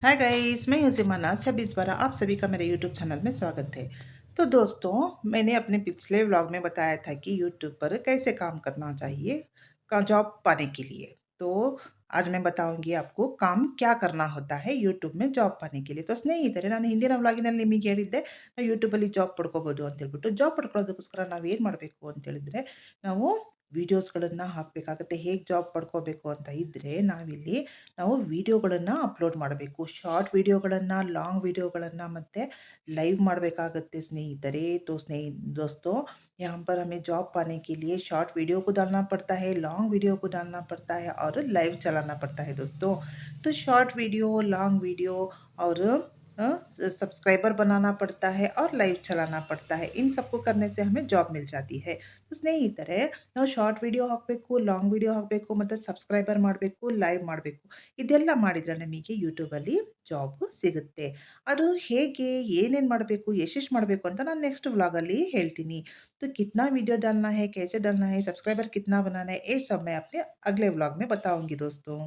Hi guys, मैं हूँ सिमाना 26/12। आप सभी का मेरे यूट्यूब चैनल में स्वागत है। तो दोस्तों, मैंने अपने पिछले व्लॉग में बताया था कि यूट्यूब पर कैसे काम करना चाहिए का जॉब पाने के लिए। तो आज मैं बताऊंगी आपको काम क्या करना होता है यूट्यूब में जॉब पाने के लिए। तो ಸ್ನೇಹಿತರೆ, ನಾನು ಹಿಂದಿನ ವ್ಲಾಗಿನಲ್ಲಿ ನಿಮಗೆ ಹೇಳಿದ್ದೆ ಯೂಟ್ಯೂಬಲ್ಲಿ ಜಾಬ್ ಪಡ್ಕೋಬೋದು ಅಂತ ಹೇಳ್ಬಿಟ್ಟು. ಜಾಬ್ ಪಡ್ಕೊಳ್ಳೋದಕ್ಕೋಸ್ಕರ ನಾವು ಏನು ಮಾಡಬೇಕು ಅಂತ ಹೇಳಿದ್ರೆ, ನಾವು ವಿಡಿಯೋಸ್ಗಳನ್ನು ಹಾಕಬೇಕಾಗುತ್ತೆ. ಹೇಗೆ ಜಾಬ್ ಪಡ್ಕೋಬೇಕು ಅಂತ ಇದ್ದರೆ ನಾವು ವಿಡಿಯೋಗಳನ್ನು ಅಪ್ಲೋಡ್ ಮಾಡಬೇಕು. ಶಾರ್ಟ್ ವಿಡಿಯೋಗಳನ್ನು, ಲಾಂಗ್ ವಿಡಿयोಗಳನ್ನು ಮತ್ತು लाइव ಮಾಡಬೇಕಾಗುತ್ತೆ ಸ್ನೇಹಿತರೆ। तो दोस्तों, यहाँ पर हमें जॉब पाने के लिए शॉर्ट वीडियो को डालना पड़ता है, लॉन्ग वीडियो को डालना पड़ता है और लाइव चलाना पड़ता है दोस्तों। तो शॉर्ट वीडियो, लॉन्ग वीडियो और सब्सक्राइबर बनाना पड़ता है और लाइव चलाना पड़ता है। इन सबको करने से हमें जॉब मिल जाती है। तो ಸ್ನೇಹಿತರೆ, ನಾವು ಶಾರ್ಟ್ ವಿಡಿಯೋ ಹಾಕಬೇಕು, ಲಾಂಗ್ ವಿಡಿಯೋ ಹಾಕಬೇಕು ಮತ್ತು ಸಬ್ಸ್ಕ್ರೈಬರ್ ಮಾಡಬೇಕು, ಲೈವ್ ಮಾಡಬೇಕು. ಇದೆಲ್ಲ ಮಾಡಿದರೆ ನಮಗೆ ಯೂಟ್ಯೂಬಲ್ಲಿ ಜಾಬ್ ಸಿಗುತ್ತೆ. ಅದು ಹೇಗೆ, ಏನೇನು ಮಾಡಬೇಕು, ಎಷ್ಟೆಷ್ಟು ಮಾಡಬೇಕು ಅಂತ ನಾನು ನೆಕ್ಸ್ಟ್ व्लॉगಲ್ಲಿ ಹೇಳ್ತೀನಿ। तो कितना वीडियो डालना है, कैसे डालना है, सब्सक्राइबर कितना बनाना है, ये सब मैं अपने अगले व्लॉग में बताऊँगी दोस्तों।